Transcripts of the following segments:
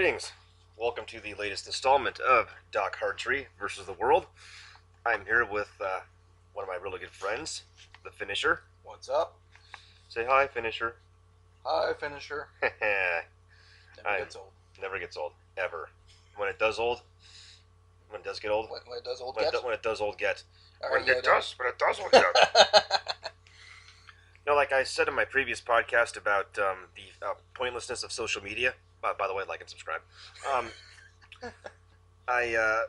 Greetings. Welcome to the latest installment of Doc Hardtree versus the World. I'm here with one of my really good friends, the Finisher. What's up? Say hi, Finisher. Hi, Finisher. Never gets old. Never gets old, ever. When it does get old. When it does old get. When it does old get. When it does old get. No, like I said in my previous podcast about the pointlessness of social media. By the way, like and subscribe. I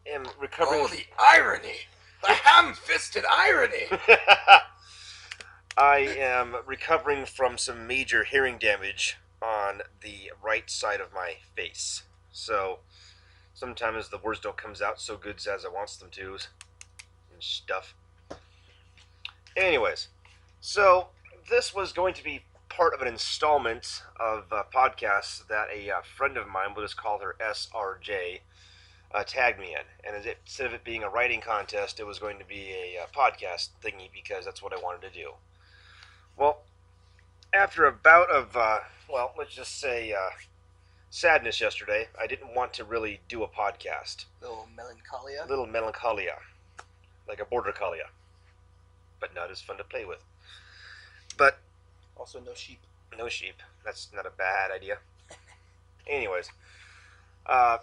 am recovering. Oh, the irony! The ham-fisted irony! I am recovering from some major hearing damage on the right side of my face. So sometimes the words don't come out so good as I wants them to and stuff. Anyways, so this was going to be part of an installment of podcasts that a friend of mine, we'll just call her SRJ, tagged me in. And instead of it being a writing contest, it was going to be a podcast thingy because that's what I wanted to do. Well, after a bout of, let's just say sadness yesterday, I didn't want to really do a podcast. Little melancholia. Like a border collie. But not as fun to play with. But also no sheep. No sheep. That's not a bad idea. Anyways, I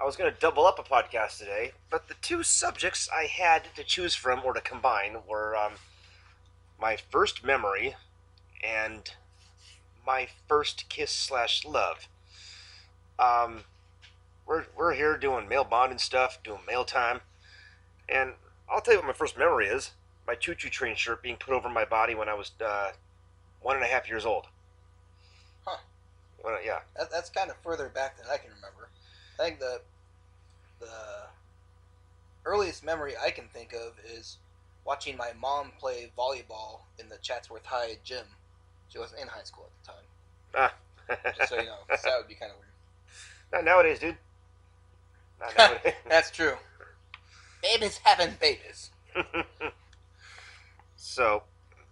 was going to double up a podcast today, but the two subjects I had to choose from or to combine were my first memory and my first kiss/love. We're here doing mail bond and stuff, doing mail time, and I'll tell you what my first memory is. My choo-choo train shirt being put over my body when I was 1.5 years old. Huh. Well, yeah. That's kind of further back than I can remember. I think the earliest memory I can think of is watching my mom play volleyball in the Chatsworth High gym. She wasn't in high school at the time. Ah. Just so you know, that would be kind of weird. Not nowadays, dude. Not nowadays. That's true. Babies having babies. So,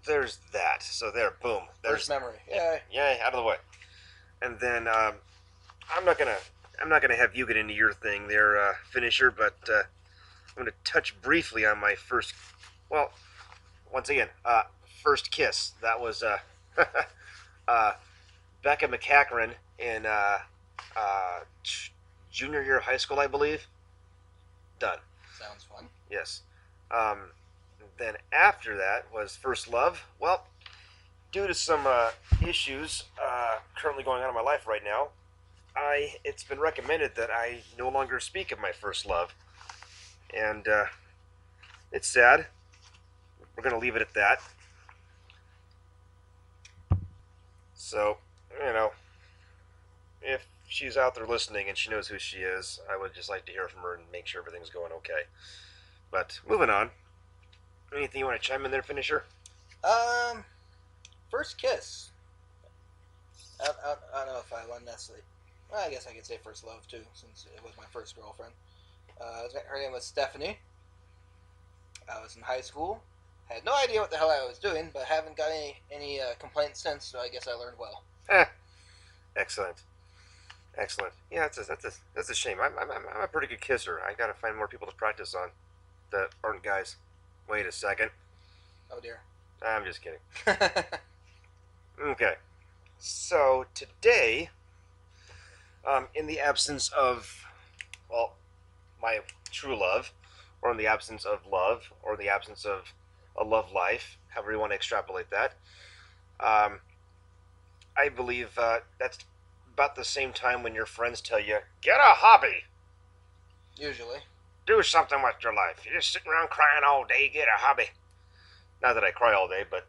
there's that. So there, boom. There's first memory. Yay. Yay, out of the way. And then I'm not gonna have you get into your thing there, Finisher, but I'm gonna touch briefly on my first. Well, once again, first kiss. That was Becca McCackran in junior year of high school, I believe. Done. Sounds fun. Yes. Then after that was first love. Well, due to some issues currently going on in my life right now, it's been recommended that I no longer speak of my first love. And it's sad. We're going to leave it at that. So, if she's out there listening and she knows who she is, I would just like to hear from her and make sure everything's going okay. But moving on. Anything you want to chime in there, Finisher? First kiss. I don't know if I want necessarily. Well, I guess I could say first love too, since it was my first girlfriend. Her name was Stephanie. I was in high school. Had no idea what the hell I was doing, but haven't got any complaints since. So I guess I learned well. Excellent. Yeah, that's a shame. I'm a pretty good kisser. I gotta find more people to practice on that aren't guys. Wait a second. Oh dear. I'm just kidding. Okay. So today, in the absence of, my true love, or in the absence of love, or in the absence of a love life, however you want to extrapolate that, I believe that's about the same time when your friends tell you, get a hobby. Usually. Do something with your life. You're just sitting around crying all day. Get a hobby. Not that I cry all day, but,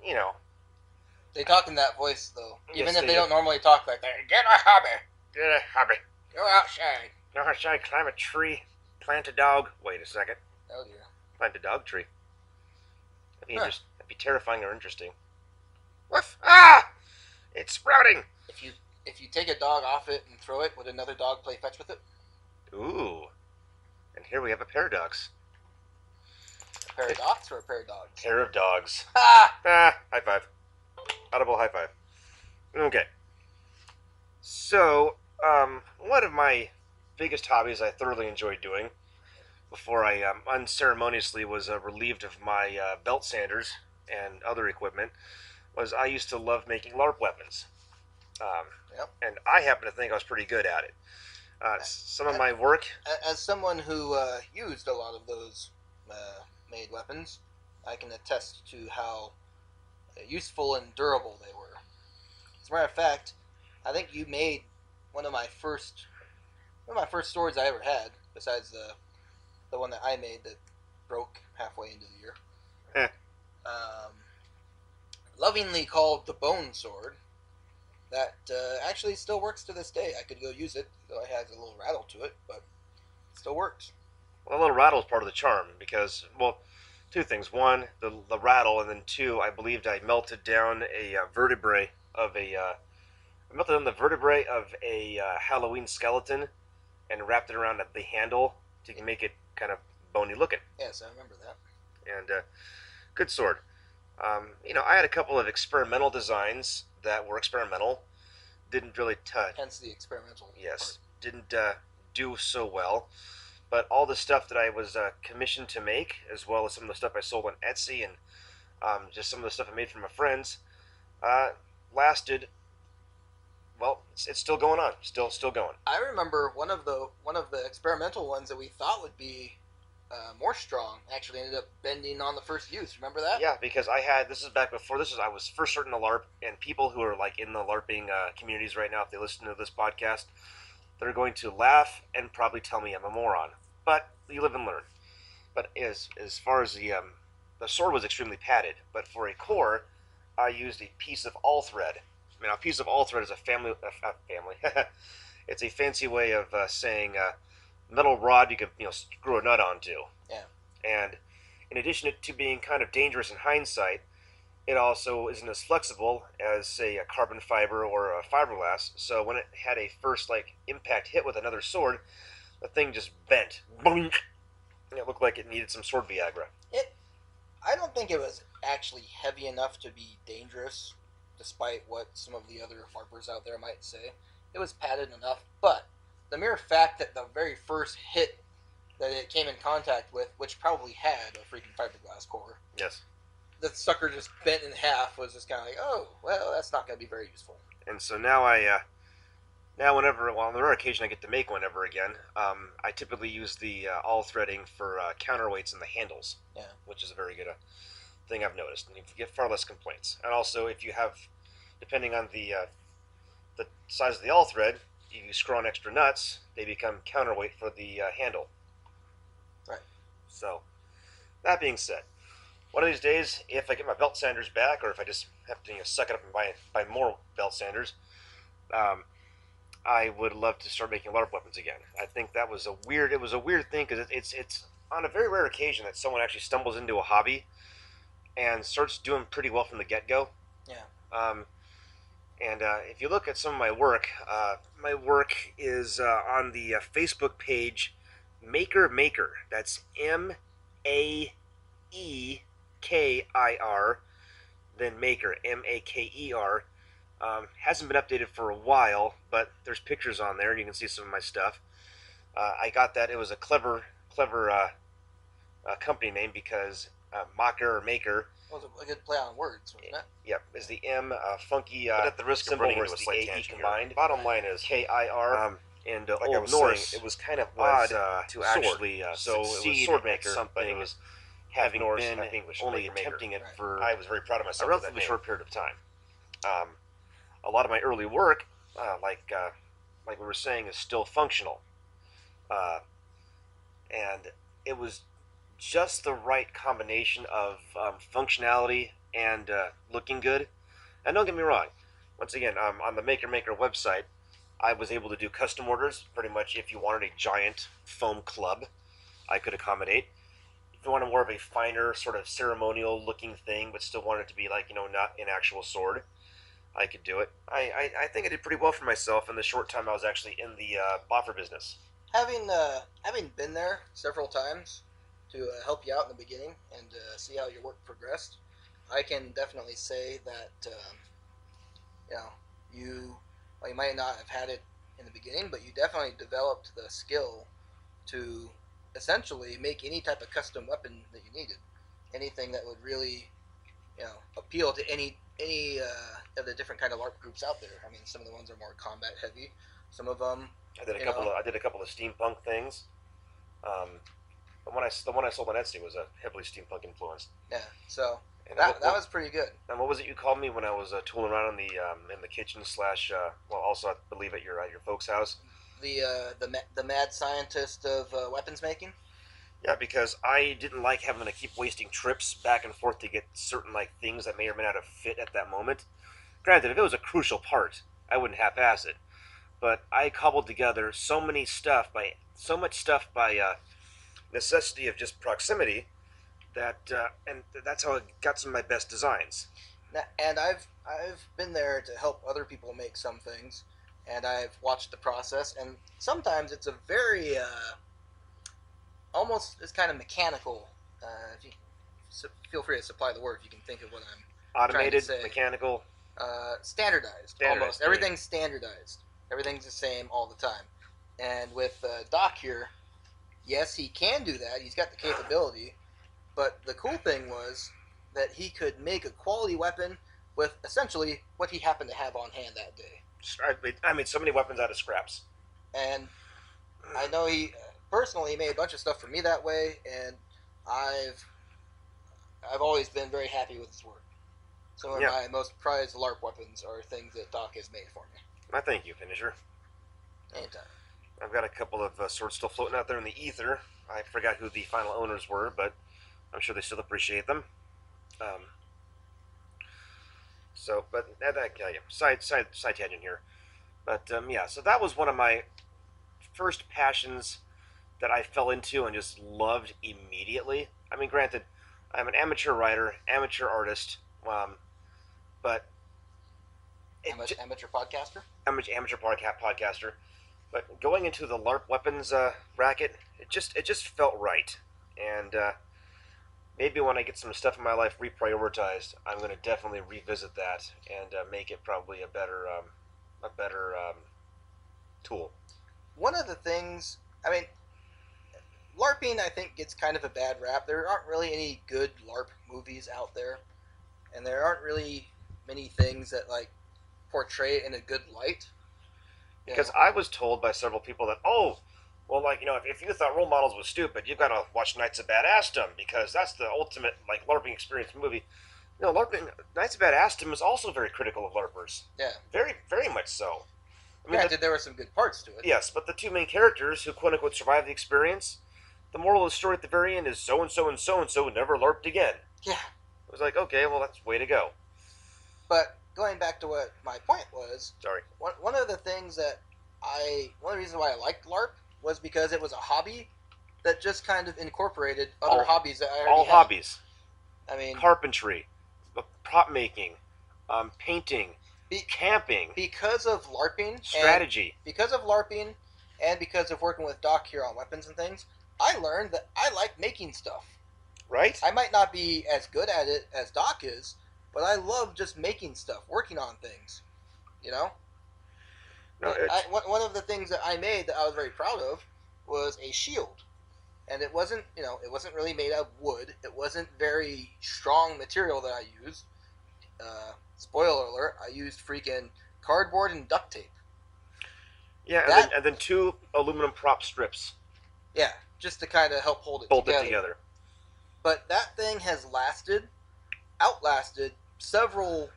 They talk in that voice, though. Even Yes, if they they do. don't normally talk like that. Get a hobby. Get a hobby. Go outside. Go outside, climb a tree, plant a dog. Wait a second. Oh dear. Plant a dog tree. That'd be terrifying or interesting. Woof. Ah! It's sprouting. If you take a dog off it and throw it, would another dog play fetch with it? Ooh. And here we have a pair of ducks. A paradox or a pair of dogs? Pair of dogs. Ha! High five. Audible high five. Okay. So, one of my biggest hobbies I thoroughly enjoyed doing before I unceremoniously was relieved of my belt sanders and other equipment was I used to love making LARP weapons. Um, Yep. and I happen to think I was pretty good at it. Some of my work. As someone who used a lot of those made weapons, I can attest to how useful and durable they were. As a matter of fact, I think you made one of my first swords I ever had, besides the one that I made that broke halfway into the year. Eh. Lovingly called the Bone Sword. That actually still works to this day. I could go use it, though it has a little rattle to it, but it still works. Well, a little rattle is part of the charm because, well, two things. One, the rattle, and then two, I believed I melted down a vertebrae of a. I melted down the vertebrae of a Halloween skeleton and wrapped it around the handle to make it kind of bony looking. Yes, I remember that. And good sword. I had a couple of experimental designs that were experimental. Didn't really touch. Hence the experimental. Yes, part. Didn't do so well. But all the stuff that I was commissioned to make, as well as some of the stuff I sold on Etsy and just some of the stuff I made for my friends, lasted. Well, it's still going on. Still going. I remember one of the experimental ones that we thought would be more strong actually ended up bending on the first use. Remember that? Yeah, because this is back before I was first starting to LARP, and people who are like in the LARPing communities right now, if they listen to this podcast, they're going to laugh and probably tell me I'm a moron. But you live and learn. But as far as the sword was extremely padded, but for a core, I used a piece of all thread. I mean, a piece of all thread is a family. It's a fancy way of saying metal rod you can screw a nut onto. Yeah. And in addition to being kind of dangerous in hindsight, it also isn't as flexible as, say, a carbon fiber or a fiberglass. So when it had a first impact hit with another sword, the thing just bent. Boink! And it looked like it needed some sword Viagra. I don't think it was actually heavy enough to be dangerous, despite what some of the other LARPers out there might say. It was padded enough, but the mere fact that the very first hit that it came in contact with, which probably had a freaking fiberglass core. Yes. The sucker just bent in half was just kind of like, oh, well, that's not going to be very useful. And so now on the rare occasion I get to make one ever again, I typically use the all threading for counterweights in the handles. Yeah. Which is a very good thing I've noticed, and you get far less complaints. And also, if you have, depending on the size of the all thread, if you screw on extra nuts, they become counterweight for the handle. Right. So, that being said, one of these days, if I get my belt sanders back, or if I just have to suck it up and buy more belt sanders, I would love to start making LARP weapons again. I think that was a weird thing because it's on a very rare occasion that someone actually stumbles into a hobby and starts doing pretty well from the get-go. Yeah. And if you look at some of my work is on the Facebook page Maker Maker. That's MAEKIR, then Maker, MAKER. Hasn't been updated for a while, but there's pictures on there, and you can see some of my stuff. I got that. It was a clever company name because Maker or Maker. It was a good play on words, wasn't it? Yep, is the M funky but at the risk of running into a slight tangent combined. Here. Bottom line is KIR. And like Old Norse, saying, it was kind of odd to actually so succeed sword maker something was having Norse, been only attempting it for I was very proud of myself a relatively short period of time. A lot of my early work, like we were saying, is still functional, and it was just the right combination of functionality and looking good. And don't get me wrong, once again, on the Maker Maker website, I was able to do custom orders. Pretty much, if you wanted a giant foam club, I could accommodate. If you wanted more of a finer, sort of ceremonial looking thing, but still wanted it to be not an actual sword, I could do it. I think I did pretty well for myself in the short time I was actually in the boffer business. Having been there several times to help you out in the beginning and see how your work progressed, I can definitely say that you might not have had it in the beginning, but you definitely developed the skill to essentially make any type of custom weapon that you needed. Anything that would really, appeal to any of the different kind of LARP groups out there. I mean, some of the ones are more combat heavy. Some of them, I did a couple of steampunk things. Um, the one I sold on Etsy was a heavily steampunk influenced. yeah. So And that was pretty good. and what was it you called me when I was tooling around in the kitchen slash well, also I believe at your folks' house? The mad scientist of weapons making. Yeah, because I didn't like having to keep wasting trips back and forth to get certain like things that may or may not have fit at that moment. Granted, if it was a crucial part, I wouldn't half-ass it. But I cobbled together so much stuff by necessity of just proximity and that's how I got some of my best designs. And I've been there to help other people make some things, and I've watched the process. And sometimes it's a very almost it's kind of mechanical. If you feel free to supply the word if you can think of what I'm trying to Automated, say. mechanical, Standardized. Almost everything's standardized. Everything's the same all the time. And with Doc here, yes, he can do that. He's got the capability. But the cool thing was that he could make a quality weapon with essentially what he happened to have on hand that day. I made so many weapons out of scraps. And I know he personally made a bunch of stuff for me that way, and I've I've always been very happy with his work. Some of my most prized LARP weapons are things that Doc has made for me. I thank you, Finisher. Anytime. I've got a couple of swords still floating out there in the ether. I forgot who the final owners were, but I'm sure they still appreciate them. Um, but side tangent here. But yeah, so that was one of my first passions that I fell into and just loved immediately. I mean, granted, I'm an amateur writer, amateur artist, but Amateur podcaster. Amateur podcaster. But going into the LARP weapons racket, it just felt right. And maybe when I get some stuff in my life reprioritized, I'm going to definitely revisit that and make it probably a better tool. One of the things, I mean, LARPing, I think, gets kind of a bad rap. There aren't really any good LARP movies out there, and there aren't really many things that like portray it in a good light. Because I was told by several people that, oh, well, like, if you thought role models was stupid, you've got to watch Knights of Badassdom because that's the ultimate like LARPing experience movie. No, LARPing Knights of Badassdom is also very critical of LARPers. Yeah, very very much so. I mean, granted, there were some good parts to it. Yes, but the two main characters who quote unquote survived the experience, the moral of the story at the very end is so and so and so and so never LARPed again. Yeah, it was like, okay, well, that's way to go. But going back to what my point was, sorry, one of the things that one of the reasons why I liked LARP was because it was a hobby that just kind of incorporated other hobbies that I already all had. hobbies. I mean, carpentry, prop making, painting, camping, because of LARPing, strategy. Because of LARPing, and because of working with Doc here on weapons and things, I learned that I like making stuff. Right? I might not be as good at it as Doc is, but I love just making stuff, working on things. You know? No, one of the things that I made that I was very proud of was a shield. And it wasn't really made out of wood. It wasn't very strong material that I used. Spoiler alert, I used freaking cardboard and duct tape. Yeah, and then 2 aluminum prop strips. Yeah, just to kind of help hold it Bolt it together. But that thing has outlasted several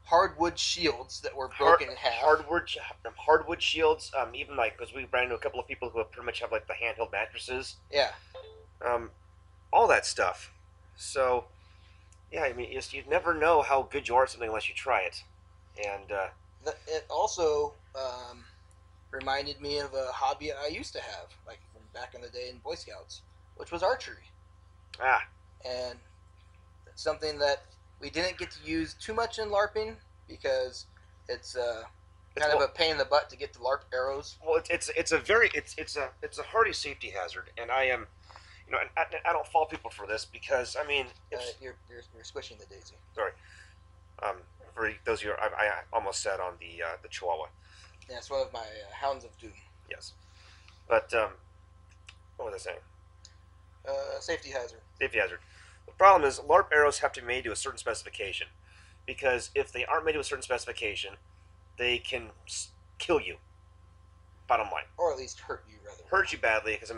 hardwood shields that were broken in half. Hardwood shields, even like, because we ran into a couple of people who pretty much have like the handheld mattresses. Yeah. All that stuff. So, yeah, I mean, you never know how good you are at something unless you try it. And it also reminded me of a hobby I used to have, like from back in the day in Boy Scouts, which was archery. And it's something that we didn't get to use too much in LARPing because it's kind of a pain in the butt to get the LARP arrows. Well, it's a hardy safety hazard, and I am, and I don't fault people for this because I mean, you're squishing the daisy. Sorry, for those of you, I almost sat on the Chihuahua. Yeah, it's one of my Hounds of Doom. Yes. But what was I saying? Safety hazard. Safety hazard. The problem is LARP arrows have to be made to a certain specification, because if they aren't made to a certain specification, they can kill you. Bottom line, Or at least hurt you, rather. hurt you badly. Because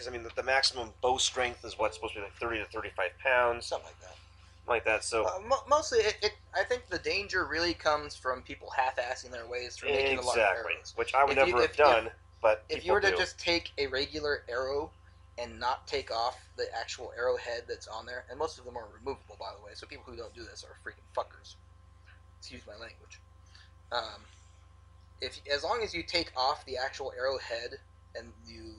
the maximum bow strength is what's supposed to be like 30 to 35 pounds, Something like that. So Mostly, I think the danger really comes from people half-assing their ways through making a lot of exactly, arrows. which I would never have done. But if you were to do. just take a regular arrow and not take off the actual arrowhead that's on there, and most of them are removable, by the way, so people who don't do this are freaking fuckers. Excuse my language. If as long as you take off the actual arrowhead and you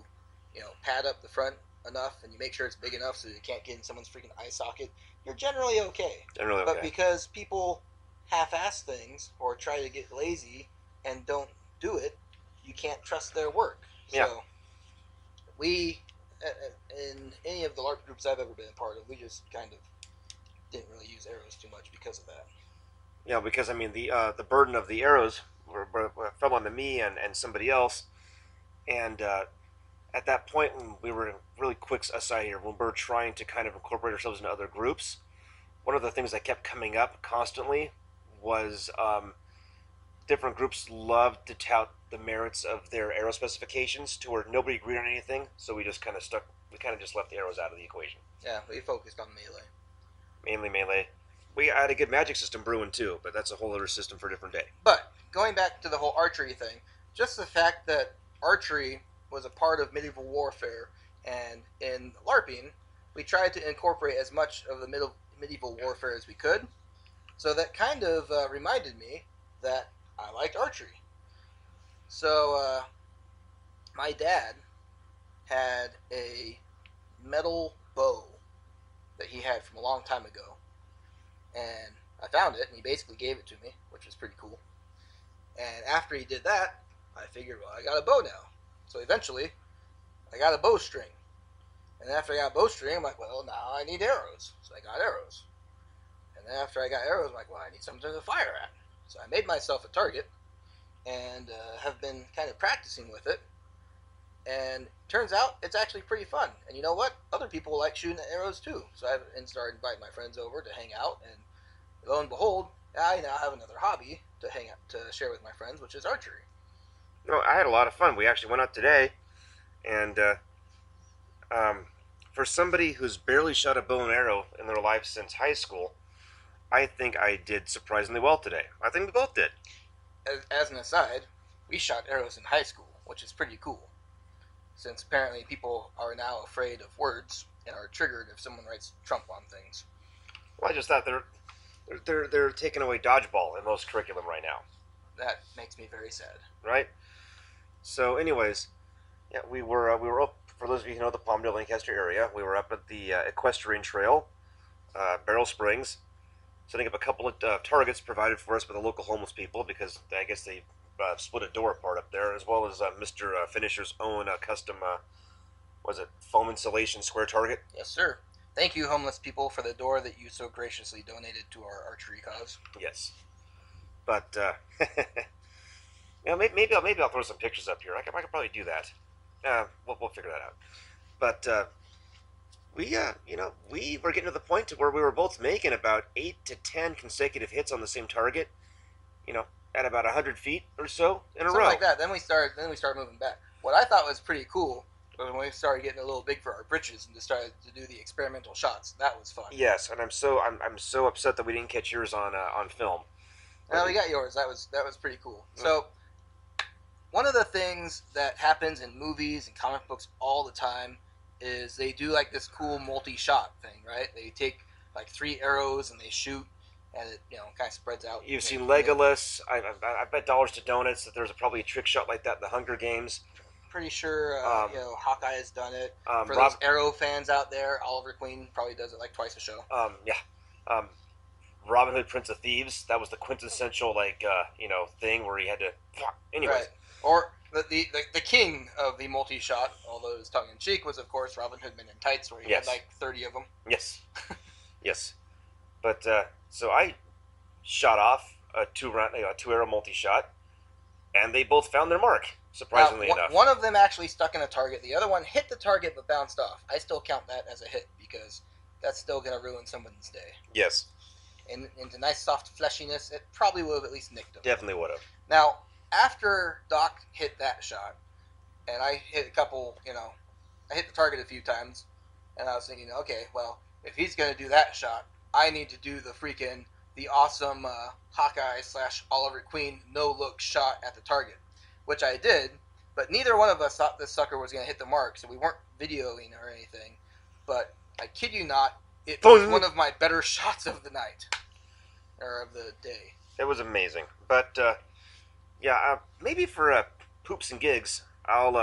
pad up the front enough and you make sure it's big enough so you can't get in someone's freaking eye socket, you're generally okay. Generally okay. But because people half-ass things or try to get lazy and don't do it, you can't trust their work. Yeah. So we, in any of the LARP groups I've ever been a part of, we just kind of didn't really use arrows too much because of that. Yeah, because the burden of the arrows fell onto me and somebody else, and at that point when we were really quick aside here, when we were trying to kind of incorporate ourselves into other groups, one of the things that kept coming up constantly was different groups loved to tout the merits of their arrow specifications to where nobody agreed on anything, so we just kind of just left the arrows out of the equation. Yeah, we focused on melee. Mainly melee. We had a good magic system brewing too, but that's a whole other system for a different day. But going back to the whole archery thing, just the fact that archery was a part of medieval warfare, and in LARPing, we tried to incorporate as much of the medieval warfare as we could. So that kind of reminded me that I liked archery. So my dad had a metal bow that he had from a long time ago, and I found it, and he basically gave it to me, which was pretty cool. And after he did that, I figured, well, I got a bow now. So eventually, I got a bowstring. And after I got a bowstring, I'm like, well, now I need arrows. So I got arrows. And then after I got arrows, I'm like, well, I need something to fire at. So I made myself a target and have been kind of practicing with it. And turns out it's actually pretty fun. And you know what? Other people like shooting at arrows too. So I started inviting my friends over to hang out, and lo and behold, I now have another hobby to hang out to share with my friends, which is archery. No, I had a lot of fun. We actually went out today, and for somebody who's barely shot a bow and arrow in their life since high school, I think I did surprisingly well today. I think we both did. As an aside, we shot arrows in high school, which is pretty cool, since apparently people are now afraid of words and are triggered if someone writes Trump on things. Well, I just thought they're taking away dodgeball in most curriculum right now. That makes me very sad. Right. So, anyways, yeah, we were up. For those of you who know the Palmdale Lancaster area, we were up at the equestrian trail, Barrel Springs, setting up a couple of targets provided for us by the local homeless people, because I guess they split a door apart up there, as well as Mr. Finisher's own custom, was it foam insulation square target? Yes, sir. Thank you, homeless people, for the door that you so graciously donated to our archery cause. Yes, but maybe I'll throw some pictures up here. I could probably do that. We'll figure that out. But we were getting to the point to where we were both making about 8 to 10 consecutive hits on the same target. At about 100 feet or so in a row. Something like that. Then we started moving back. What I thought was pretty cool was when we started getting a little big for our britches and just started to do the experimental shots. That was fun. Yes, and I'm so upset that we didn't catch yours on film. No, we got yours. That was pretty cool. So, one of the things that happens in movies and comic books all the time is they do like this cool multi-shot thing, right? They take like 3 arrows and they shoot, and it kind of spreads out. You've seen Legolas. I bet dollars to donuts that there's probably a trick shot like that in the Hunger Games. Pretty sure Hawkeye has done it. For Rob, those Arrow fans out there, Oliver Queen probably does it like twice a show. Robin Hood, Prince of Thieves. That was the quintessential thing where he had to. Anyways. Right. Or the king of the multi-shot, although it was tongue-in-cheek, was of course Robin Hood Men in Tights, where he had like 30 of them. Yes. Yes. But so I shot off a 2 arrow multi-shot, And they both found their mark, surprisingly enough. One of them actually stuck in a target. The other one hit the target but bounced off. I still count that as a hit because that's still going to ruin someone's day. Yes. And into nice soft fleshiness, it probably would have at least nicked him. Definitely would have. Now, after Doc hit that shot, and I hit a couple, I hit the target a few times, and I was thinking, okay, well, if he's going to do that shot, I need to do the awesome Hawkeye / Oliver Queen no-look shot at the target, which I did, but neither one of us thought this sucker was going to hit the mark, so we weren't videoing or anything. But I kid you not, it was one of my better shots of the night, or of the day. It was amazing. But, maybe for poops and gigs, I'll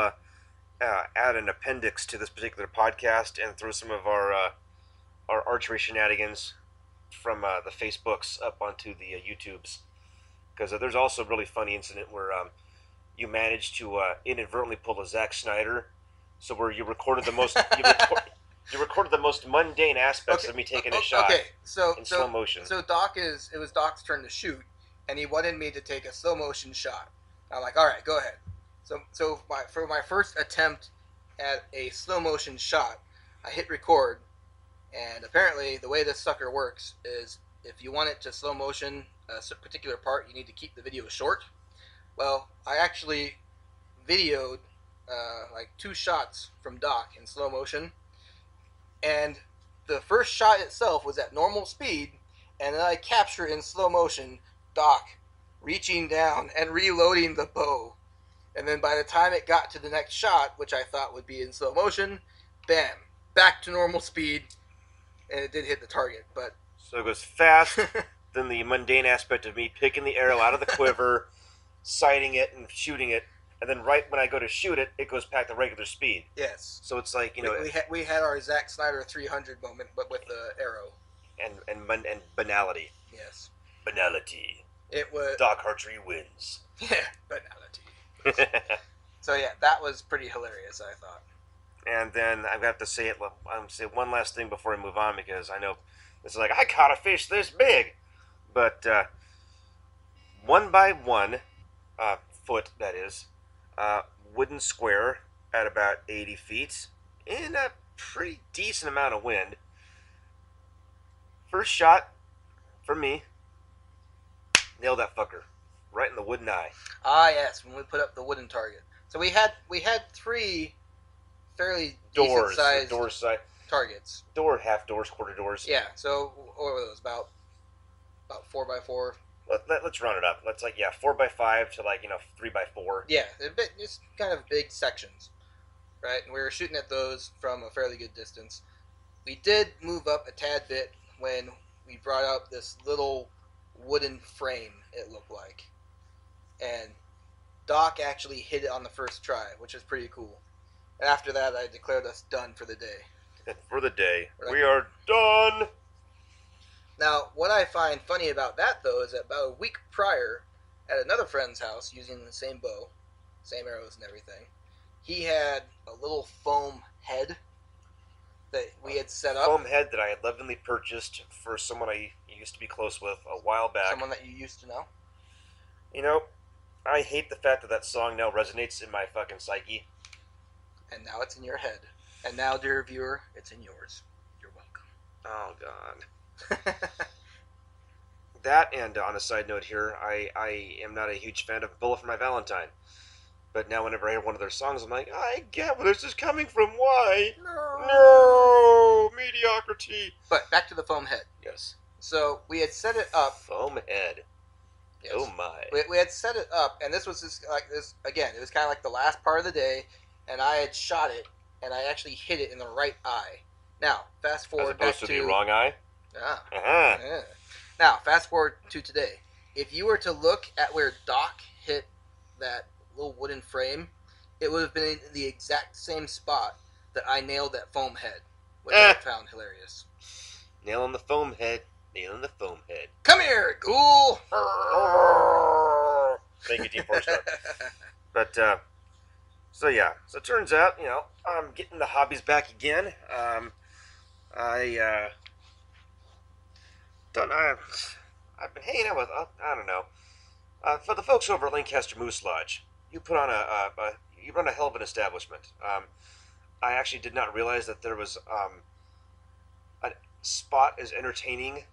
add an appendix to this particular podcast and throw some of our archery shenanigans from the Facebooks up onto the YouTubes. Because there's also a really funny incident where you managed to inadvertently pull a Zack Snyder, so where you recorded the most you recorded the most mundane aspects of me taking a shot in slow motion. So it was Doc's turn to shoot, and he wanted me to take a slow motion shot. I'm like, all right, go ahead. So for my first attempt at a slow motion shot, I hit record, and apparently the way this sucker works is if you want it to slow motion a particular part, you need to keep the video short. Well, I actually videoed like 2 shots from Doc in slow motion, and the first shot itself was at normal speed, and then I capture in slow motion Doc reaching down and reloading the bow. And then by the time it got to the next shot, which I thought would be in slow motion, bam, back to normal speed, and it did hit the target. But so it goes fast, then the mundane aspect of me picking the arrow out of the quiver, sighting it and shooting it, and then right when I go to shoot it, it goes back to regular speed. Yes. So it's like, we had our Zack Snyder 300 moment, but with the arrow. And banality. Yes. Banality. It was Doc Archery wins. Yeah, banality. So yeah, that was pretty hilarious, I thought. And then I've got to say it. I'm say one last thing before I move on, because I know this is like, I caught a fish this big, but 1 by 1 foot, that is, wooden square at about 80 feet in a pretty decent amount of wind. First shot for me, nailed that fucker right in the wooden eye. Ah, yes, when we put up the wooden target. So we had 3 fairly doors, decent sized targets. Half doors, quarter doors. Yeah. So what were those? About 4 by 4. Let's round it up. Let's 4 by 5 to 3 by 4. Yeah, just kind of big sections, right? And we were shooting at those from a fairly good distance. We did move up a tad bit when we brought out this little wooden frame, it looked like. And Doc actually hit it on the first try, which is pretty cool. And after that, I declared us done for the day. For the day. Right. We are done! Now, what I find funny about that, though, is that about a week prior, at another friend's house, using the same bow, same arrows and everything, he had a little foam head that we had set up. Foam head that I had lovingly purchased for someone I used to be close with a while back. Someone that you used to know? I hate the fact that song now resonates in my fucking psyche. And now it's in your head. And now, dear viewer, it's in yours. You're welcome. Oh, God. That, and on a side note here, I am not a huge fan of Bullet for My Valentine. But now whenever I hear one of their songs, I'm like, I get where this is coming from. Why? No! Mediocrity! But back to the foam head. Yes. So we had set it up. Foam head. Yes. Oh my. We had set it up, and this was just like this, again, it was kind of like the last part of the day, and I had shot it, and I actually hit it in the right eye. Now, fast forward as opposed back to the wrong eye? Ah. Uh-huh. Yeah. Now, fast forward to today. If you were to look at where Doc hit that little wooden frame, it would have been in the exact same spot that I nailed that foam head, which I found hilarious. Nailing the foam head. Nailing the foam head. Come here, ghoul! Thank you, Team 4-Star. But, so it turns out, I'm getting the hobbies back again. I've been hanging out with, I don't know, For the folks over at Lancaster Moose Lodge, you put on you run a hell of an establishment. I actually did not realize that there was a spot as entertaining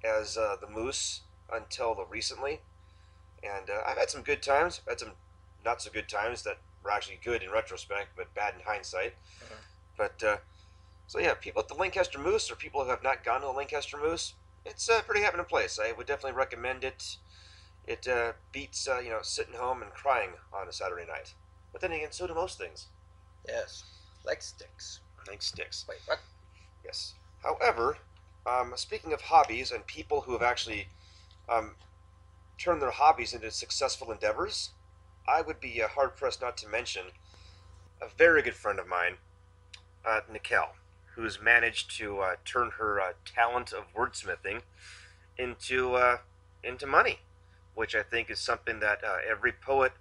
as the Moose until recently, and I've had some good times. I've had some not so good times that were actually good in retrospect, but bad in hindsight. Mhm. But so yeah, people at the Lancaster Moose or people who have not gone to the Lancaster Moose, it's a pretty happening place. I would definitely recommend it. It beats sitting home and crying on a Saturday night. But then again, so do most things. Yes. Like sticks. Like sticks. Wait, what? Yes. However, speaking of hobbies and people who have actually um, turned their hobbies into successful endeavors, I would be hard pressed not to mention a very good friend of mine, Nikel, who's managed to turn her talent of wordsmithing into into money, which I think is something that every poet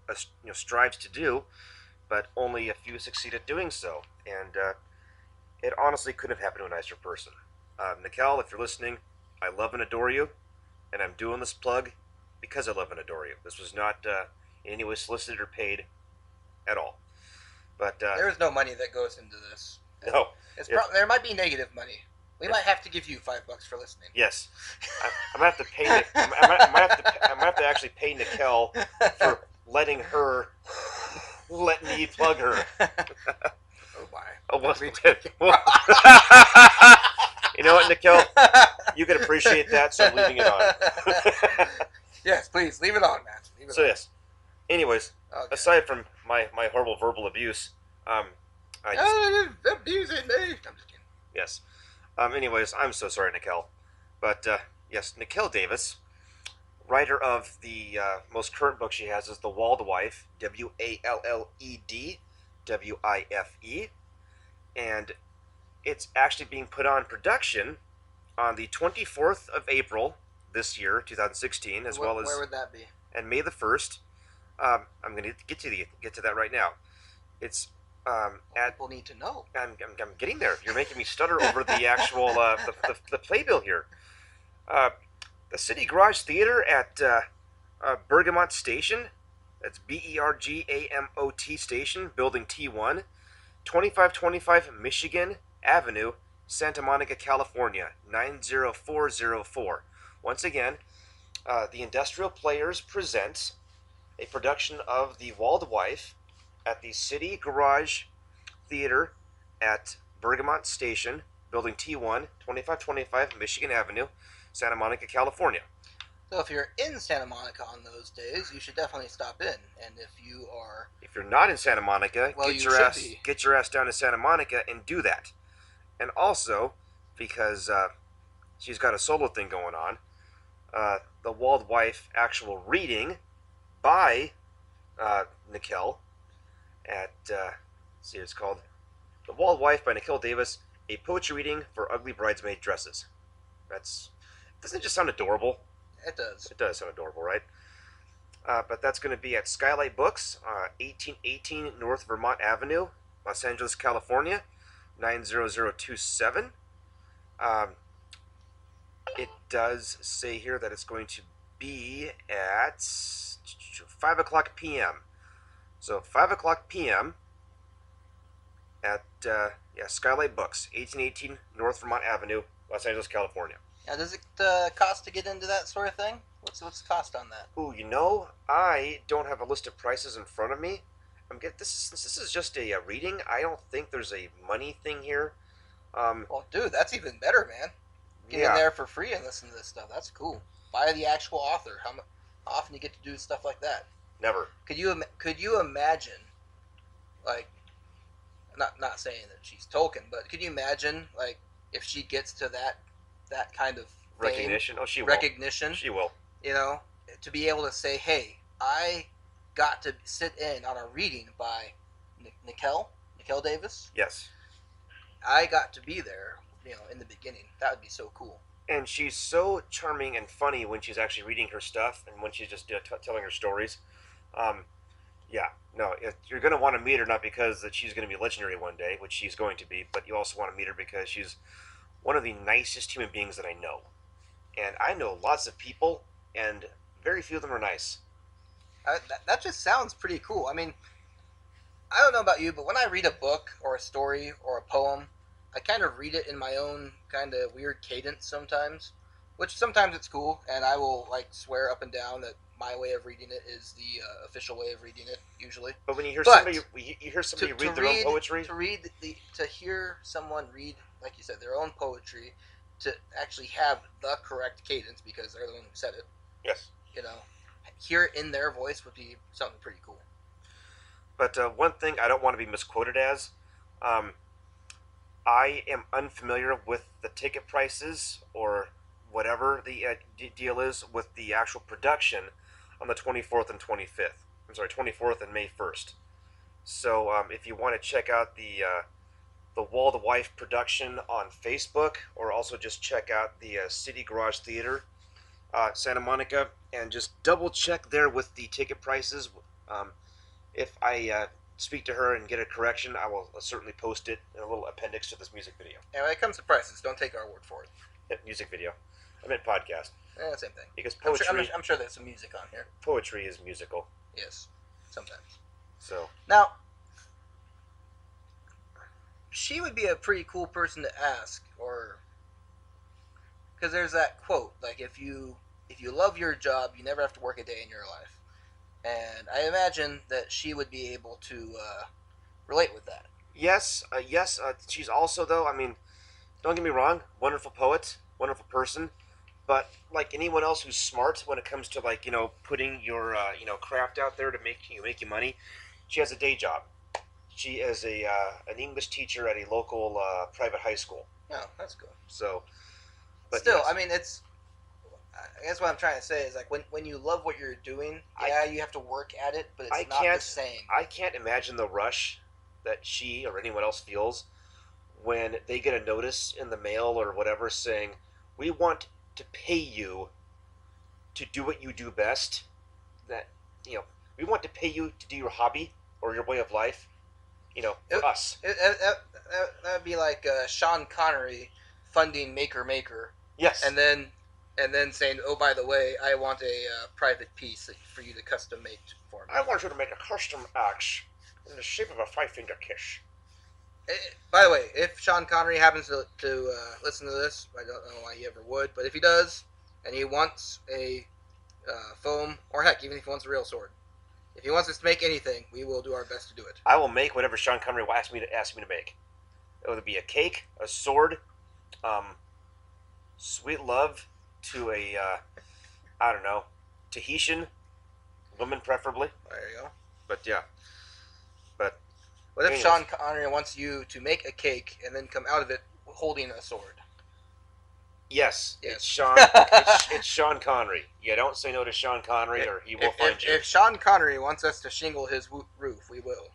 strives to do, but only a few succeed at doing so. And it honestly couldn't have happened to a nicer person. Nikel, if you're listening, I love and adore you, and I'm doing this plug because I love and adore you. This was not in any way solicited or paid at all. But There is no money that goes into this. no, There might be negative money. We might have to give you $5 for listening. yes, I'm gonna have to pay. I might have to actually pay Nikel for letting her let me plug her. Oh my! Oh, well, you know what, Nikel? You can appreciate that, so I'm leaving it on. Yes, please leave it on, Matt. Leave it So on. yes. Anyways, Okay. aside from my horrible verbal abuse, I just Abusing me. I'm just kidding. yes. Anyways, I'm so sorry, Nikel, but yes, Nikel Davis, writer of the most current book she has is The Walled Wife, WALLED, WIFE, and it's actually being put on production on the 24th of April this year, 2016, as well as Where would that be? and May the 1st. I'm going to get to that right now. It's at People need to know. I'm getting there. You're making me stutter over the actual the playbill here. The City Garage Theater at Bergamot Station. That's BERGAMOT Station, Building T1, 2525 Michigan Avenue, Santa Monica, California, 90404. Once again, the Industrial Players presents a production of The Walled Wife at the City Garage Theater at Bergamot Station, Building T1, 2525 Michigan Avenue, Santa Monica, California. So if you're in Santa Monica on those days, you should definitely stop in. And If you're not in Santa Monica, well, get your ass down to Santa Monica and do that. And also, because she's got a solo thing going on, the Walled Wife actual reading by Nikel at let's see what it's called, The Walled Wife by Nikel Davis, a poetry reading for ugly bridesmaid dresses. Doesn't it just sound adorable? It does. It does sound adorable, right? But that's going to be at Skylight Books, 1818 North Vermont Avenue, Los Angeles, California, 90027. It does say here that it's going to be at 5 o'clock p.m. So 5 o'clock p.m. at Skylight Books, 1818 North Vermont Avenue, Los Angeles, California. Now, does it cost to get into that sort of thing? What's the cost on that? Ooh, I don't have a list of prices in front of me. This is just a reading. I don't think there's a money thing here. Well, dude, that's even better, man. Get in there for free and listen to this stuff. That's cool. Buy the actual author. How often you get to do stuff like that? Never. Could you imagine, like, not saying that she's Tolkien, but could you imagine, like, if she gets to that kind of recognition? Oh, she will. Recognition. She will. You know, to be able to say, hey, I got to sit in on a reading by Nikel Davis. Yes. I got to be there, in the beginning. That would be so cool. And she's so charming and funny when she's actually reading her stuff and when she's just telling her stories. You're going to want to meet her not because that she's going to be legendary one day, which she's going to be, but you also want to meet her because she's one of the nicest human beings that I know. And I know lots of people, and very few of them are nice. That just sounds pretty cool. I mean, I don't know about you, but when I read a book or a story or a poem, I kind of read it in my own kind of weird cadence sometimes, which sometimes it's cool, and I will like swear up and down that my way of reading it is the official way of reading it usually. But when you hear somebody, But you hear to, somebody to read their own read poetry. to hear someone read, like you said, their own poetry, to actually have the correct cadence because they're the one who said it, Yes. you know, hear it in their voice would be something pretty cool. But one thing I don't want to be misquoted as, um, I am unfamiliar with the ticket prices or whatever the deal is with the actual production on the 24th and 25th. I'm sorry, 24th and May 1st. So if you want to check out the Wall to Wife production on Facebook, or also just check out the City Garage Theater, Santa Monica, and just double check there with the ticket prices. Um, if I speak to her and get a correction, I will certainly post it in a little appendix to this music video. And when it comes to prices, don't take our word for it. Music video. I meant podcast. Same thing. Because I'm sure there's some music on here. Poetry is musical. Yes, sometimes. So now, she would be a pretty cool person to ask, or because there's that quote, like if you love your job, you never have to work a day in your life. And I imagine that she would be able to relate with that. yes, yes. She's also, though. I mean, don't get me wrong. Wonderful poet, wonderful person. But like anyone else who's smart when it comes to like putting your craft out there to make you money, she has a day job. She is an English teacher at a local private high school. Oh, that's good. So, but still, yes. I mean, I guess what I'm trying to say is like when you love what you're doing, you have to work at it, but it's not the same. I can't imagine the rush that she or anyone else feels when they get a notice in the mail or whatever saying, "We want to pay you to do what you do best. That we want to pay you to do your hobby or your way of life. For us." That would be like Sean Connery funding Maker Maker. Yes. And then saying, "Oh, by the way, I want a private piece for you to custom make for me." I want you to make a custom axe in the shape of a 5-finger kiss. By the way, if Sean Connery happens to listen to this, I don't know why he ever would, but if he does, and he wants a foam, or heck, even if he wants a real sword, if he wants us to make anything, we will do our best to do it. I will make whatever Sean Connery asks me to make. It would be a cake, a sword, sweet love to a I don't know, Tahitian woman preferably. There you go. But yeah. But what if Sean Connery wants you to make a cake and then come out of it holding a sword? Yes. It's Sean. it's Sean Connery. You don't say no to Sean Connery, or he will find you. If Sean Connery wants us to shingle his roof, we will.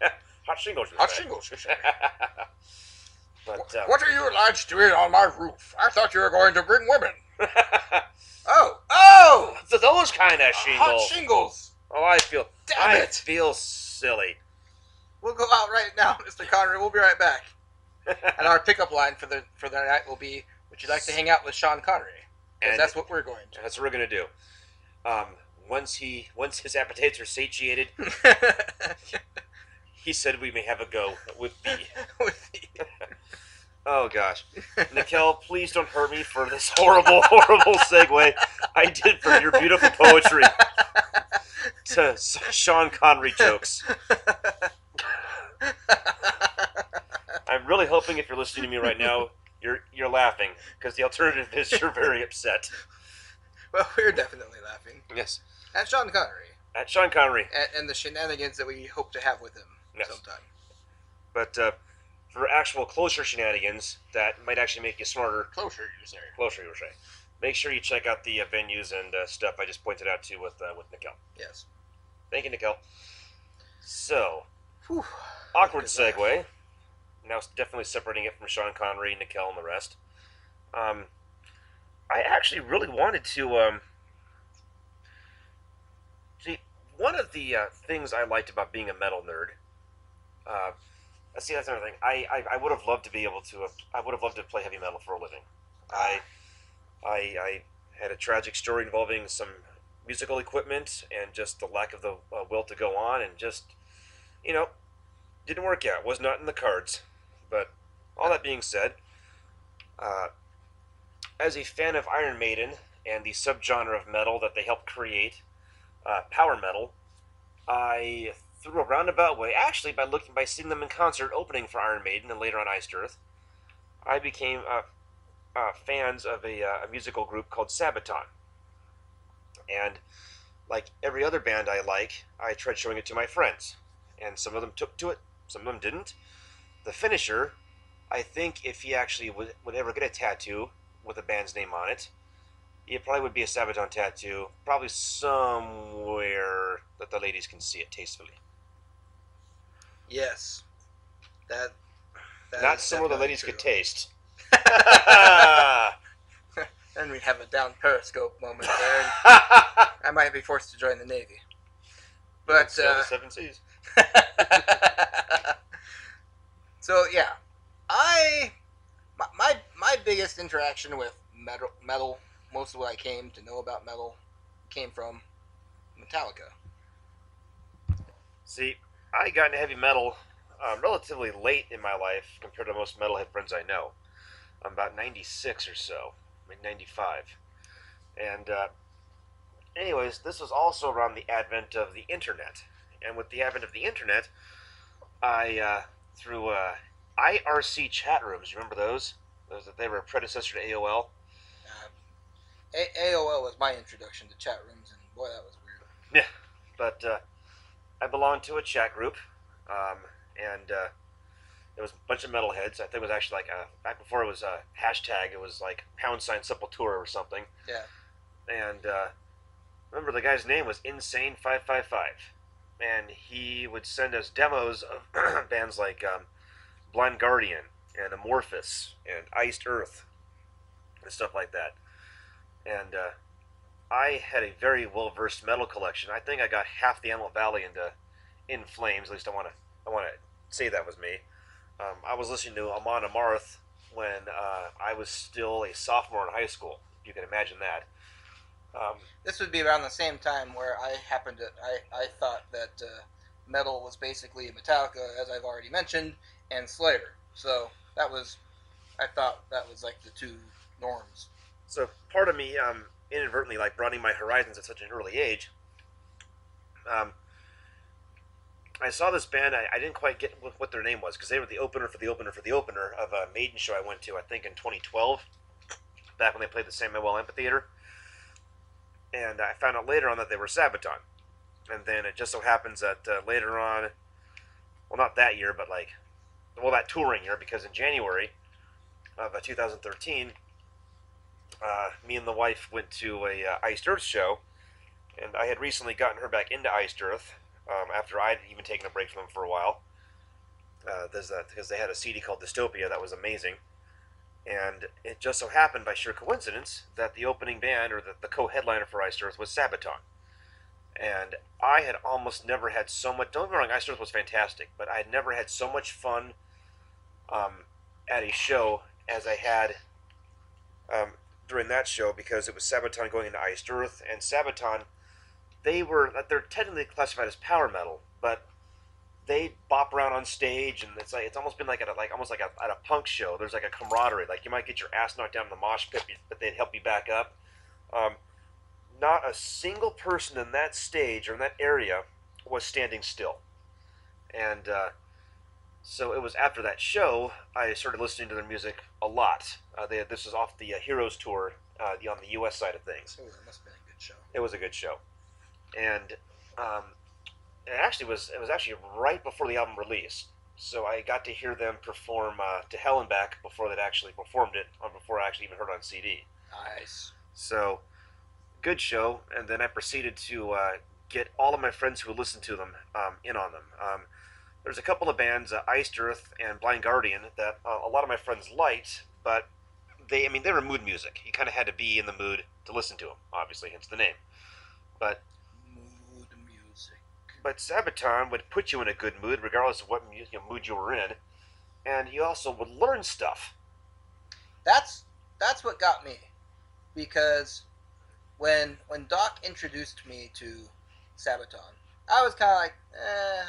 Hot shingles. Hot shingles. But what are you lads doing on my roof? I thought you were going to bring women. Oh! Those kind of shingles. Hot shingles. Oh, I feel silly. We'll go out right now, Mr. Connery. We'll be right back. And our pickup line for the night will be, "Would you like to hang out with Sean Connery?" Because that's what we're going to. That's what we're going to do. Once his appetites are satiated, he said we may have a go with thee. Oh gosh, Nikel, please don't hurt me for this horrible segue I did from your beautiful poetry to Sean Connery jokes. I'm really hoping if you're listening to me right now, you're laughing, because the alternative is you're very upset. Well, we're definitely laughing. Yes. At Sean Connery. At Sean Connery. And the shenanigans that we hope to have with him sometime. But for actual closer shenanigans that might actually make you smarter. Closer, you say. Make sure you check out the venues and stuff I just pointed out to with Nikel. Yes. Thank you, Nikel. So, Whew. awkward segue. Now definitely separating it from Sean Connery, Nikel, and the rest. I actually really wanted to see, one of the things I liked about being a metal nerd. That's another thing. I would have loved to be able to. I would have loved to play heavy metal for a living. I had a tragic story involving some musical equipment and just the lack of the will to go on, and just you know didn't work out. Was not in the cards. But all that being said, uh, as a fan of Iron Maiden and the subgenre of metal that they helped create, power metal, I through a roundabout way, actually by seeing them in concert opening for Iron Maiden and later on Iced Earth, I became fans of a musical group called Sabaton. And like every other band I like, I tried showing it to my friends, and some of them took to it, some of them didn't. The finisher, I think if he actually would ever get a tattoo with a band's name on it, it probably would be a Sabaton tattoo, probably somewhere that the ladies can see it tastefully. Yes, that that Not is somewhere the definitely ladies true. could taste. Then we have a down periscope moment there, and I might be forced to join the Navy. But sail the seven seas. so yeah, I my biggest interaction with metal, most of what I came to know about metal, came from Metallica. See, I got into heavy metal relatively late in my life compared to most metalhead friends I know. I'm about 96 or so, maybe 95. And anyways, this was also around the advent of the internet. And with the advent of the internet, I through IRC chat rooms. You remember those? They were a predecessor to AOL. AOL was my introduction to chat rooms, and boy, that was weird. Yeah, but I belonged to a chat group, and there was a bunch of metalheads. I think it was actually like back before it was a hashtag. It was like #Sepultura or something. Yeah. And remember the guy's name was Insane555, and he would send us demos of bands like Blind Guardian and Amorphous and Iced Earth and stuff like that. And I had a very well versed metal collection. I think I got half the Antelope Valley into In Flames. At least I want to say that was me. I was listening to Amon Amarth when I was still a sophomore in high school. If you can imagine that. This would be around the same time where I happened to I thought that metal was basically Metallica, as I've already mentioned, and Slayer. So that was I thought that was like the two norms. So part of me inadvertently like broadening my horizons at such an early age. Um, I saw this band. I didn't quite get what their name was because they were the opener for the opener for the opener of a Maiden show I went to. I think in 2012, back when they played the Samuel Amphitheater. And I found out later on that they were Sabaton. And then it just so happens that later on, well, not that year, but like, well, that touring year, because in January of 2013, me and the wife went to a Iced Earth show, and I had recently gotten her back into Iced Earth after I'd even taken a break from them for a while. Because they had a CD called Dystopia that was amazing. And it just so happened by sheer coincidence that the opening band or the co-headliner for Iced Earth was Sabaton. And I had almost never had so much. Don't get me wrong, Iced Earth was fantastic, but I had never had so much fun at a show as I had during that show because it was Sabaton going into Iced Earth, and Sabaton they're technically classified as power metal, but they bop around on stage, and it's almost been like at a punk show. There's like a camaraderie. Like you might get your ass knocked down in the mosh pit, but they'd help you back up. Um, Not a single person in that stage or in that area was standing still, and so it was after that show I started listening to their music a lot. This was off the Heroes tour on the U.S. side of things. Oh, that must have been a good show. It was a good show, and it was actually right before the album release, so I got to hear them perform "To Hell and Back" before they'd actually performed it, before I actually even heard it on CD. Nice. So good show, and then I proceeded to get all of my friends who listened to them in on them. There's a couple of bands, Iced Earth and Blind Guardian, that a lot of my friends liked, but they were mood music. You kind of had to be in the mood to listen to them, obviously, hence the name. But Mood music. But Sabaton would put you in a good mood, regardless of what mood you were in, and you also would learn stuff. That's what got me, because when Doc introduced me to Sabaton, I was kind of like,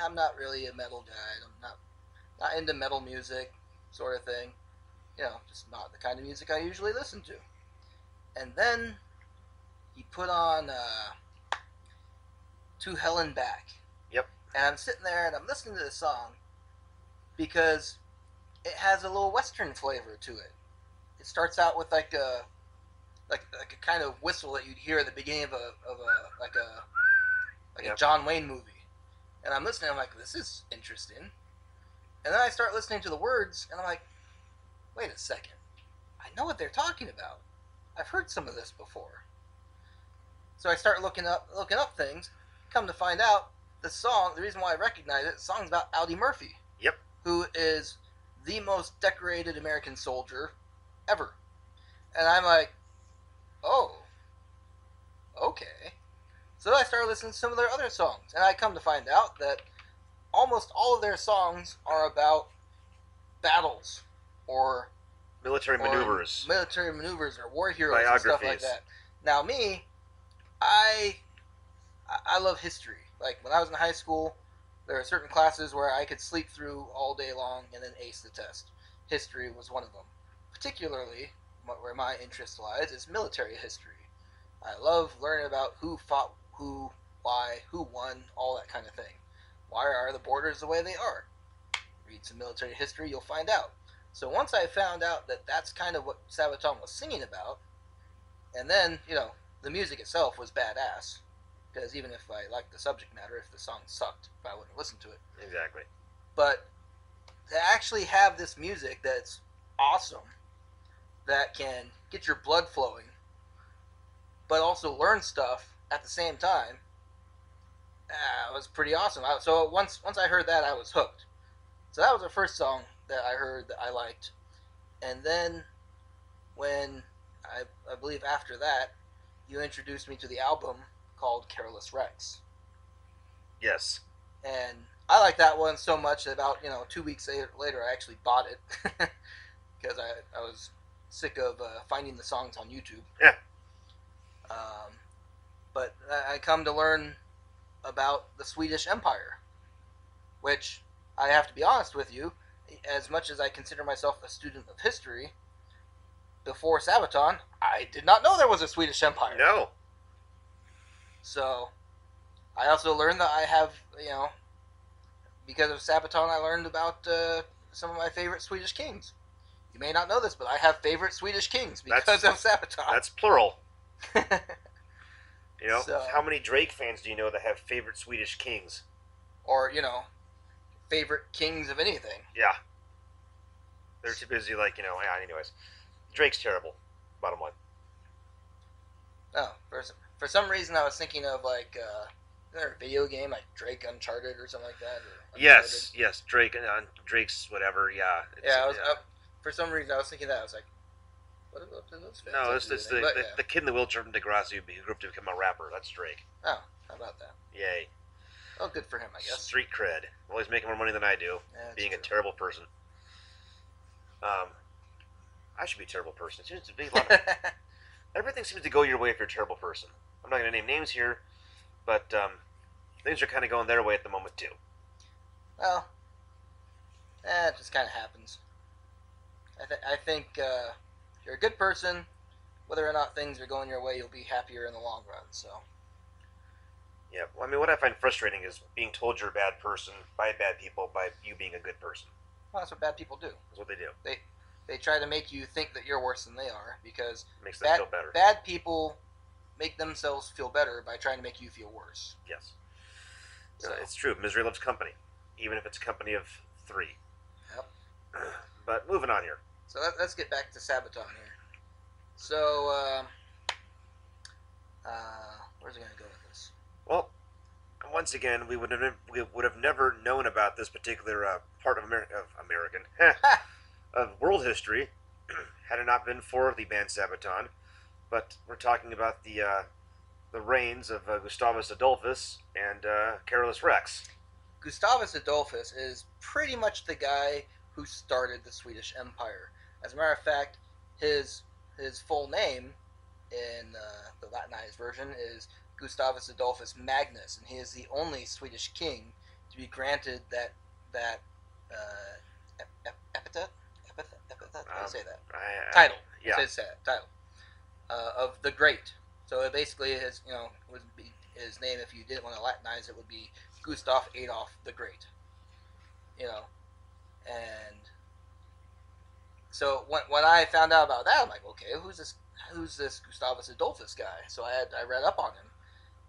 I'm not really a metal guy. I'm not into metal music, sort of thing. Just not the kind of music I usually listen to. And then he put on To Hell and Back. Yep. And I'm sitting there and I'm listening to the song because it has a little western flavor to it. It starts out with like a kind of whistle that you'd hear at the beginning of a Yep. a John Wayne movie. And I'm listening, I'm like, this is interesting. And then I start listening to the words and I'm like, wait a second. I know what they're talking about. I've heard some of this before. So I start looking up things. Come to find out, the reason why I recognize it, the song's about Audie Murphy. Yep. Who is the most decorated American soldier ever. And I'm like, oh, okay. So I started listening to some of their other songs, and I come to find out that almost all of their songs are about battles or Military maneuvers. Or war heroes and stuff like that. Now me, I love history. Like when I was in high school, there are certain classes where I could sleep through all day long and then ace the test. History was one of them. Particularly, where my interest lies is military history. I love learning about who fought who, why, who won, all that kind of thing. Why are the borders the way they are? Read some military history, you'll find out. So once I found out that that's kind of what Sabaton was singing about, and then, the music itself was badass. Because even if I liked the subject matter, if the song sucked, I wouldn't listen to it. Exactly. But to actually have this music that's awesome, that can get your blood flowing, but also learn stuff at the same time, it was pretty awesome. So once I heard that, I was hooked. So that was the first song that I heard that I liked. And then when I believe after that, you introduced me to the album called Careless Rex. Yes. And I liked that one so much that about 2 weeks later I actually bought it because I was sick of finding the songs on YouTube. Yeah. But I come to learn about the Swedish Empire, which I have to be honest with you, as much as I consider myself a student of history, before Sabaton, I did not know there was a Swedish Empire. No. So, I also learned that I have, because of Sabaton, I learned about some of my favorite Swedish kings. You may not know this, but I have favorite Swedish kings because of Sabaton. That's plural. So, how many Drake fans do you know that have favorite Swedish kings? Or, favorite kings of anything. Yeah. They're too busy, anyways. Drake's terrible, bottom line. Oh, for some reason I was thinking of, is there a video game, like Drake Uncharted or something like that? Yes, Drake, Drake's whatever, yeah. For some reason I was thinking that. I was like, what do those fans No, it's the kid in the wheelchair from Degrassi who grew up to become a rapper. That's Drake. Oh, how about that? Yay. Oh, good for him, I guess. Street cred. Well, he's making more money than I do, being a terrible person. I should be a terrible person. It seems to be a lot of, everything seems to go your way if you're a terrible person. I'm not going to name names here, but things are kind of going their way at the moment, too. Well, it just kind of happens. I think if you're a good person, whether or not things are going your way, you'll be happier in the long run, so... Yeah, well, I mean, what I find frustrating is being told you're a bad person by bad people by you being a good person. Well, that's what bad people do. That's what they do. They try to make you think that you're worse than they are because makes them feel better. Bad people make themselves feel better by trying to make you feel worse. Yes. So. It's true. Misery loves company, even if it's a company of 3. Yep. But moving on here. So let's get back to Sabaton here. So, where's it going to go with this? Well, once again, we would have never known about this particular part of of world history had it not been for the band Sabaton. But we're talking about the reigns of Gustavus Adolphus and Carolus Rex. Gustavus Adolphus is pretty much the guy who started the Swedish Empire. As a matter of fact, his full name in the Latinized version is Gustavus Adolphus Magnus, and he is the only Swedish king to be granted that epithet. Epithet. How do you say that? Title. Yeah. Say that title of the Great. So it basically is, would be his name. If you didn't want to Latinize it, would be Gustav Adolf the Great. And so when I found out about that, I'm like, okay, who's this Gustavus Adolphus guy? So I read up on him,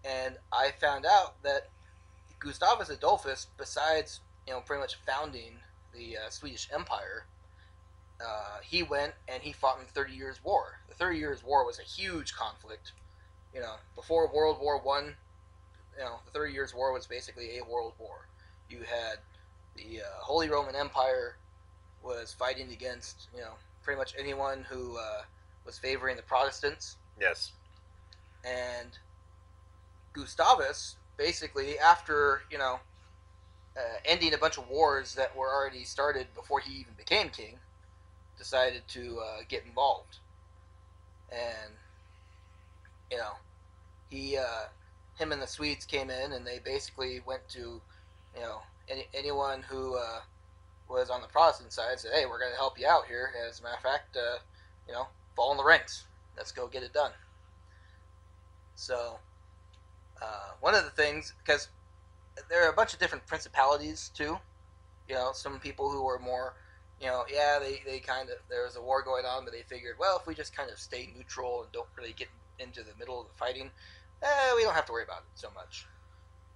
and I found out that Gustavus Adolphus, besides pretty much founding the Swedish Empire, he went and he fought in the 30 Years' War. The 30 Years' War was a huge conflict. Before World War One, the 30 Years' War was basically a world war. You had the Holy Roman Empire was fighting against pretty much anyone who was favoring the Protestants. Yes. And Gustavus, basically, after ending a bunch of wars that were already started before he even became king, decided to get involved. And him and the Swedes came in, and they basically went to anyone who was on the Protestant side, said, hey, we're going to help you out here. As a matter of fact, fall in the ranks. Let's go get it done. So one of the things, because there are a bunch of different principalities too. Some people who were more, they kind of, there was a war going on, but they figured, well, if we just kind of stay neutral and don't really get into the middle of the fighting, we don't have to worry about it so much.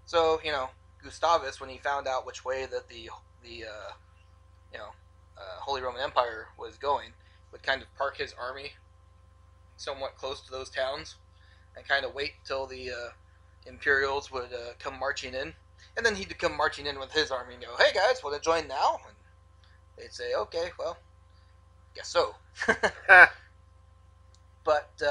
So, Gustavus, when he found out which way that the Holy Roman Empire was going, would kind of park his army somewhat close to those towns and kind of wait till the Imperials would come marching in. And then he'd come marching in with his army and go, hey guys, want to join now? And they'd say, okay, well, guess so. But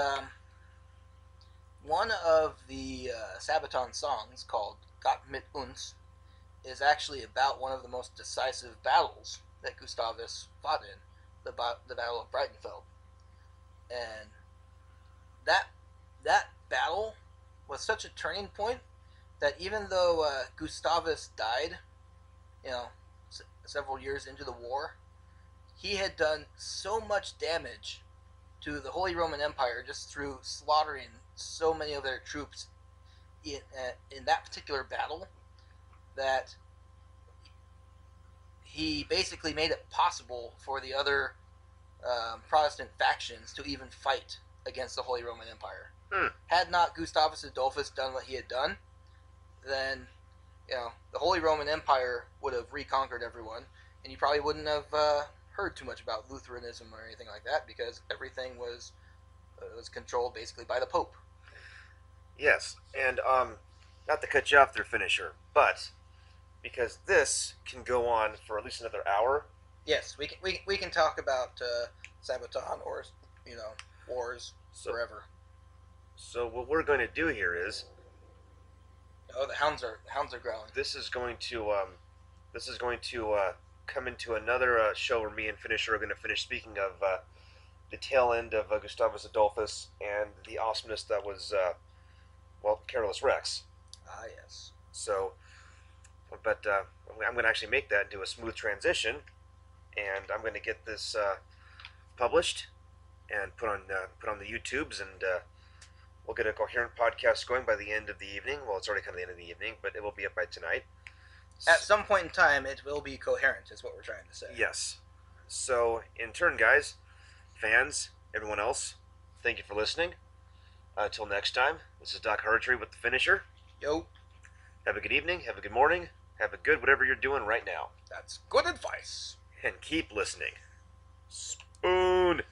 one of the Sabaton songs, called Gott mit uns, is actually about one of the most decisive battles that Gustavus fought in, the Battle of Breitenfeld. And that battle was such a turning point that even though Gustavus died, several years into the war, he had done so much damage to the Holy Roman Empire just through slaughtering so many of their troops in that particular battle, that he basically made it possible for the other Protestant factions to even fight against the Holy Roman Empire. Had not Gustavus Adolphus done what he had done, then the Holy Roman Empire would have reconquered everyone, and you probably wouldn't have heard too much about Lutheranism or anything like that, because everything was controlled basically by the Pope. Yes, and not to cut you off there, finisher, but because this can go on for at least another hour. Yes, we can talk about Sabaton or wars forever. So what we're going to do here is, oh, the hounds are growling. This is going to come into another show where me and finisher are going to finish speaking of the tail end of Gustavus Adolphus and the awesomeness that was Carolus Rex. Ah, yes. So, but I'm going to actually make that into a smooth transition, and I'm going to get this published and put on the YouTubes, and we'll get a coherent podcast going by the end of the evening. Well, it's already kind of the end of the evening, but it will be up by tonight. At some point in time, it will be coherent, is what we're trying to say. Yes. So, in turn, guys, fans, everyone else, thank you for listening. Until next time, this is Doc Hartree with the finisher. Yo. Have a good evening, have a good morning, have a good whatever you're doing right now. That's good advice. And keep listening. Spoon!